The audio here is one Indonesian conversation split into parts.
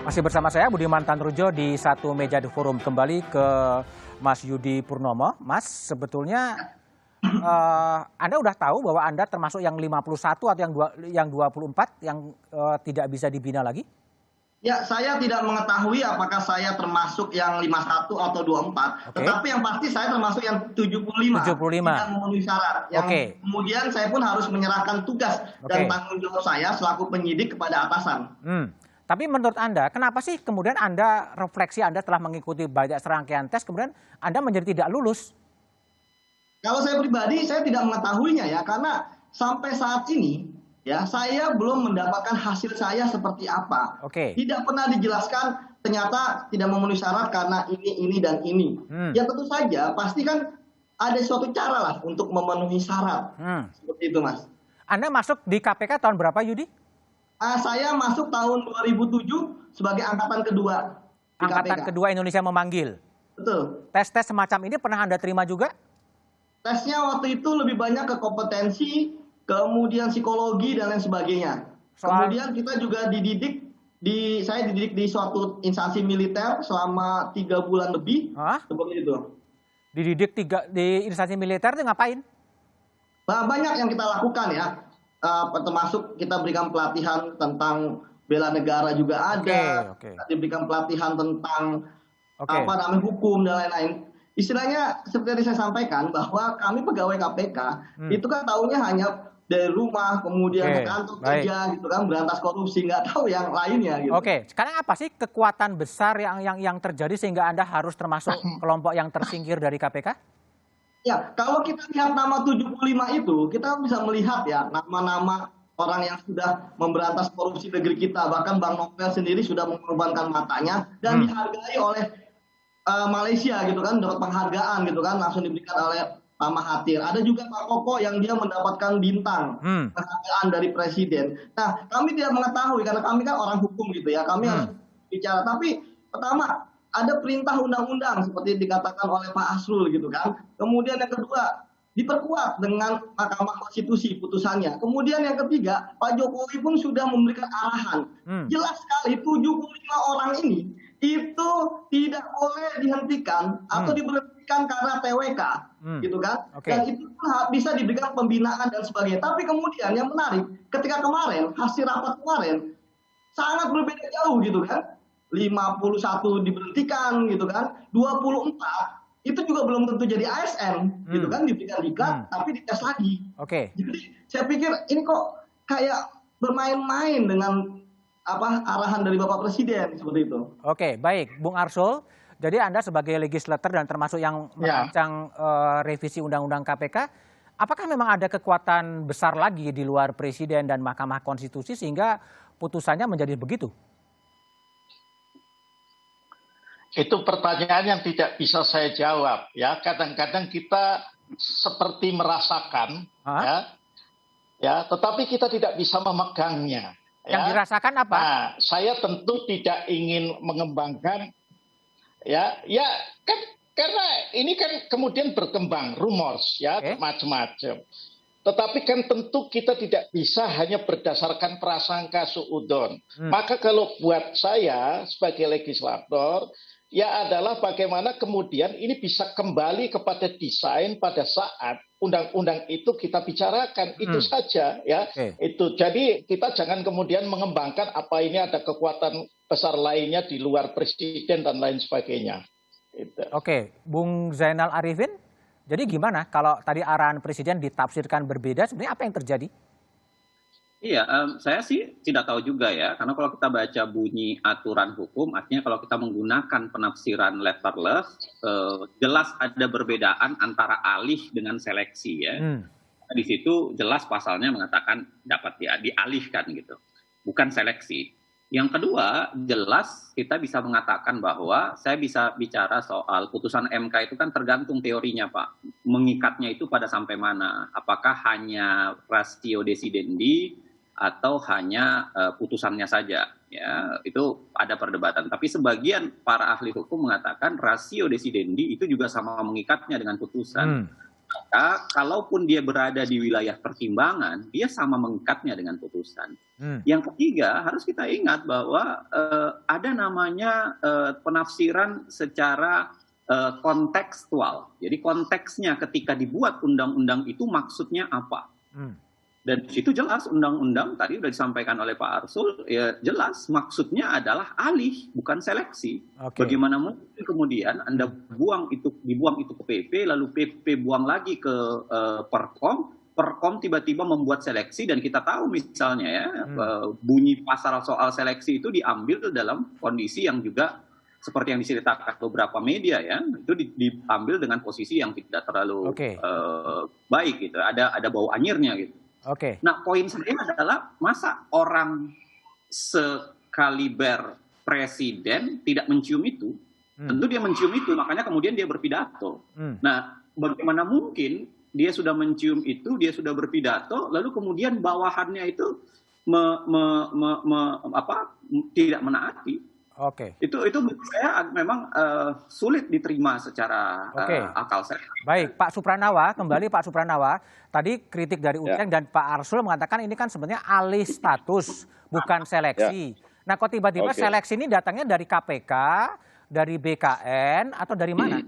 Masih bersama saya Budiman Tanrujo di satu meja The Forum. Kembali ke Mas Yudi Purnomo. Mas, sebetulnya Anda udah tahu bahwa Anda termasuk yang 51 atau yang 24 yang tidak bisa dibina lagi? Ya, saya tidak mengetahui apakah saya termasuk yang 51 atau 24, tetapi yang pasti saya termasuk yang 75, tidak memenuhi syarat. Yang kemudian saya pun harus menyerahkan tugas dan tanggung jawab saya selaku penyidik kepada atasan. Tapi menurut Anda, kenapa sih kemudian Anda refleksi Anda telah mengikuti banyak serangkaian tes, kemudian Anda menjadi tidak lulus? Kalau saya pribadi, saya tidak mengetahuinya ya, karena sampai saat ini ya saya belum mendapatkan hasil saya seperti apa. Tidak pernah dijelaskan ternyata tidak memenuhi syarat karena ini dan ini. Ya tentu saja pasti kan ada suatu cara lah untuk memenuhi syarat. Seperti itu, Mas. Anda masuk di KPK tahun berapa, Yudi? Saya masuk tahun 2007 sebagai angkatan kedua di Angkatan KPK. kedua Indonesia memanggil. Betul. Tes-tes semacam ini pernah Anda terima juga? Tesnya waktu itu lebih banyak ke kompetensi, kemudian psikologi dan lain sebagainya. Kemudian kita juga saya dididik di suatu instansi militer selama 3 bulan lebih. Seperti itu. Dididik di instansi militer itu ngapain? Banyak yang kita lakukan ya. Termasuk kita berikan pelatihan tentang bela negara juga ada. Diberikan pelatihan tentang hukum dan lain-lain. Istilahnya seperti saya sampaikan bahwa kami pegawai KPK itu kan tahunya hanya dari rumah, kemudian ke kantor kerja gitu kan, berantas korupsi, nggak tahu yang lainnya gitu. Sekarang apa sih kekuatan besar yang terjadi sehingga Anda harus termasuk kelompok yang tersingkir dari KPK? Ya, kalau kita lihat nama 75 itu, kita bisa melihat ya nama-nama orang yang sudah memberantas korupsi negeri kita. Bahkan Bang Novel sendiri sudah mengorbankan matanya dan dihargai oleh Malaysia gitu kan, dapat penghargaan gitu kan, langsung diberikan oleh Pak Mahathir. Ada juga Pak Koko yang dia mendapatkan bintang penghargaan dari Presiden. Nah, kami tidak mengetahui karena kami kan orang hukum gitu ya, kami harus bicara. Tapi pertama, ada perintah undang-undang seperti dikatakan oleh Pak Asrul gitu kan. Kemudian yang kedua, diperkuat dengan Mahkamah Konstitusi putusannya. Kemudian yang ketiga, Pak Jokowi pun sudah memberikan arahan. Jelas sekali 75 orang ini itu tidak boleh dihentikan atau diberhentikan karena TWK gitu kan. Dan itu pun bisa diberikan pembinaan dan sebagainya. Tapi kemudian yang menarik, ketika kemarin hasil rapat kemarin sangat berbeda jauh gitu kan. 51 diberhentikan gitu kan, 24 itu juga belum tentu jadi ASN gitu kan, diberikan diklat tapi dites lagi. Jadi saya pikir ini kok kayak bermain-main dengan arahan dari Bapak Presiden seperti itu. Baik, Bung Arsul. Jadi Anda sebagai legislator dan termasuk yang merancang revisi Undang-Undang KPK, apakah memang ada kekuatan besar lagi di luar Presiden dan Mahkamah Konstitusi sehingga putusannya menjadi begitu? Itu pertanyaan yang tidak bisa saya jawab ya. Kadang-kadang kita seperti merasakan tetapi kita tidak bisa memegangnya. Yang dirasakan apa? Nah, saya tentu tidak ingin mengembangkan kan karena ini kan kemudian berkembang rumors macam-macam. Tetapi kan tentu kita tidak bisa hanya berdasarkan prasangka suudon. Maka kalau buat saya sebagai legislator adalah bagaimana kemudian ini bisa kembali kepada desain pada saat undang-undang itu kita bicarakan. Itu saja ya. Itu jadi kita jangan kemudian mengembangkan apa ini ada kekuatan besar lainnya di luar presiden dan lain sebagainya. Itu. Bung Zainal Arifin, jadi gimana kalau tadi arahan presiden ditafsirkan berbeda, sebenarnya apa yang terjadi? Iya, saya sih tidak tahu juga ya, karena kalau kita baca bunyi aturan hukum, artinya kalau kita menggunakan penafsiran letterless, jelas ada perbedaan antara alih dengan seleksi ya. Di situ jelas pasalnya mengatakan dapat dialihkan gitu, bukan seleksi. Yang kedua, jelas kita bisa mengatakan bahwa saya bisa bicara soal putusan MK itu kan tergantung teorinya Pak, mengikatnya itu pada sampai mana, apakah hanya ratio desidendi atau hanya putusannya saja, ya itu ada perdebatan. Tapi sebagian para ahli hukum mengatakan rasio desidendi itu juga sama mengikatnya dengan putusan. maka kalaupun dia berada di wilayah pertimbangan, dia sama mengikatnya dengan putusan. Yang ketiga, harus kita ingat bahwa ada namanya penafsiran secara kontekstual. Jadi konteksnya ketika dibuat undang-undang itu maksudnya apa. Dan di situ jelas undang-undang tadi sudah disampaikan oleh Pak Arsul, ya jelas maksudnya adalah alih, bukan seleksi. Bagaimana mungkin kemudian Anda dibuang itu ke PP, lalu PP buang lagi ke Perkom tiba-tiba membuat seleksi, dan kita tahu misalnya ya bunyi pasal soal seleksi itu diambil dalam kondisi yang juga seperti yang diceritakan beberapa media ya, itu diambil dengan posisi yang tidak terlalu baik gitu, ada bau anyirnya gitu. Nah, poin saya adalah masa orang sekaliber presiden tidak mencium itu? Tentu dia mencium itu, makanya kemudian dia berpidato. Nah, bagaimana mungkin dia sudah mencium itu, dia sudah berpidato, lalu kemudian bawahannya itu tidak menaati? Itu menurut saya memang sulit diterima secara akal sehat. Baik, Pak Supranawa, kembali Pak Supranawa. Tadi kritik dari Uceng dan Pak Arsul mengatakan ini kan sebenarnya alih status, bukan seleksi. Nah, kok tiba-tiba seleksi ini datangnya dari KPK, dari BKN, atau dari mana?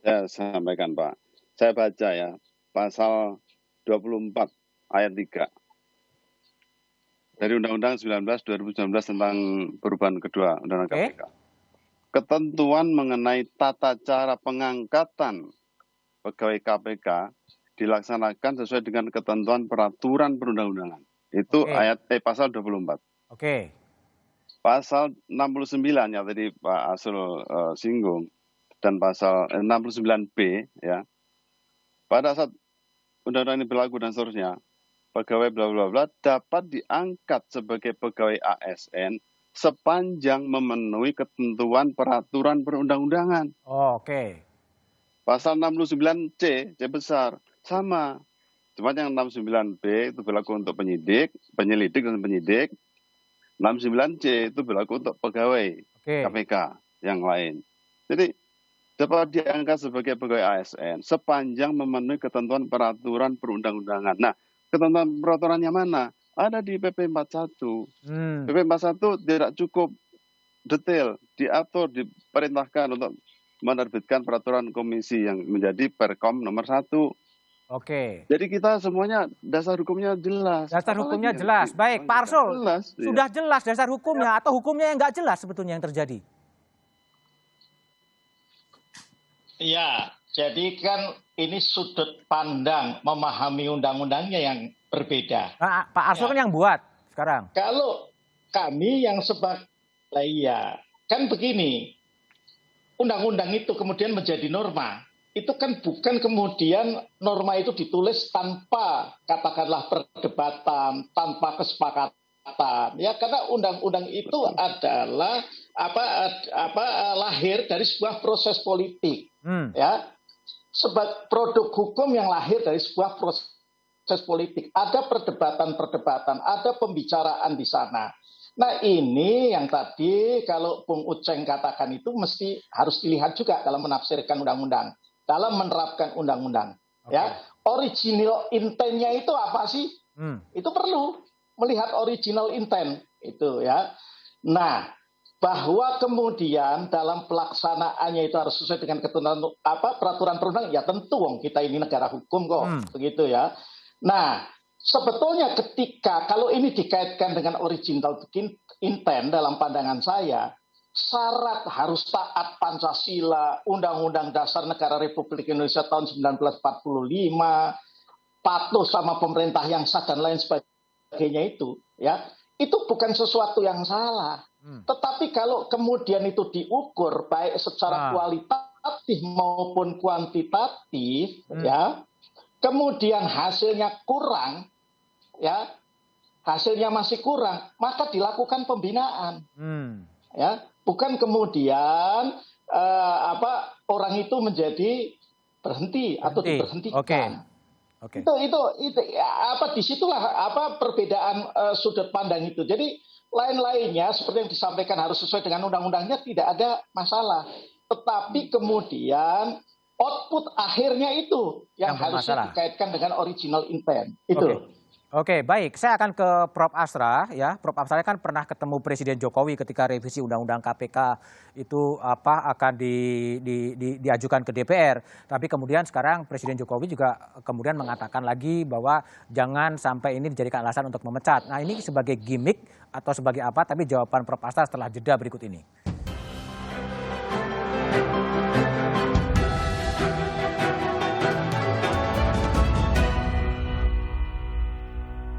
Saya sampaikan, Pak. Saya baca ya, pasal 24 ayat 3. Dari Undang-Undang 19 2019 tentang perubahan kedua Undang-Undang KPK. Ketentuan mengenai tata cara pengangkatan pegawai KPK dilaksanakan sesuai dengan ketentuan peraturan perundang-undangan. Itu pasal 24. Pasal 69 yang tadi Pak Arsul singgung, dan pasal 69B ya. Pada saat undang-undang ini berlaku dan seterusnya, pegawai bla bla bla dapat diangkat sebagai pegawai ASN sepanjang memenuhi ketentuan peraturan perundang-undangan. Pasal 69C, C besar, sama. Cuma yang 69B itu berlaku untuk penyelidik dan penyidik. 69C itu berlaku untuk pegawai KPK yang lain. Jadi dapat diangkat sebagai pegawai ASN sepanjang memenuhi ketentuan peraturan perundang-undangan. Nah, ketentuan peraturannya mana? Ada di PP 41. PP 41 tidak cukup detail, diatur, diperintahkan untuk menerbitkan peraturan komisi yang menjadi Perkom nomor 1. Jadi kita semuanya dasar hukumnya jelas. Dasar hukumnya jelas. Baik, Pak Arsul, sudah jelas dasar hukumnya atau hukumnya yang nggak jelas sebetulnya yang terjadi? Ya, jadi kan ini sudut pandang memahami undang-undangnya yang berbeda. Nah, Pak Arsul kan yang buat sekarang. Kalau kami yang kan begini, undang-undang itu kemudian menjadi norma. Itu kan bukan kemudian norma itu ditulis tanpa katakanlah perdebatan, tanpa kesepakatan. Ya, karena undang-undang itu adalah lahir dari sebuah proses politik. Ya, sebagai produk hukum yang lahir dari sebuah proses politik. Ada perdebatan-perdebatan, ada pembicaraan di sana. Nah, ini yang tadi kalau Bung Uceng katakan itu mesti harus dilihat juga dalam menafsirkan undang-undang, dalam menerapkan undang-undang. Ya, original intent-nya itu apa sih? Itu perlu melihat original intent itu ya. Nah, bahwa kemudian dalam pelaksanaannya itu harus sesuai dengan ketentuan peraturan perundang, ya tentu kita ini negara hukum kok, begitu ya. Nah, sebetulnya ketika kalau ini dikaitkan dengan original intent dalam pandangan saya, syarat harus taat Pancasila, Undang-Undang Dasar Negara Republik Indonesia tahun 1945, patuh sama pemerintah yang sah dan lain sebagainya itu, ya, itu bukan sesuatu yang salah. Tetapi kalau kemudian itu diukur baik secara kualitatif maupun kuantitatif, ya, kemudian hasilnya kurang, ya, hasilnya masih kurang, maka dilakukan pembinaan. Ya, bukan kemudian orang itu menjadi berhenti atau diberhentikan. Disitulah perbedaan sudut pandang itu. Jadi lain-lainnya seperti yang disampaikan harus sesuai dengan undang-undangnya, tidak ada masalah. Tetapi kemudian output akhirnya itu yang harusnya dikaitkan dengan original intent. Itu. Oke, baik. Saya akan ke Prof. Asra ya. Prof. Asra kan pernah ketemu Presiden Jokowi ketika revisi Undang-Undang KPK itu akan diajukan ke DPR. Tapi kemudian sekarang Presiden Jokowi juga kemudian mengatakan lagi bahwa jangan sampai ini dijadikan alasan untuk memecat. Nah, ini sebagai gimmick atau sebagai apa? Tapi jawaban Prof. Asra setelah jeda berikut ini.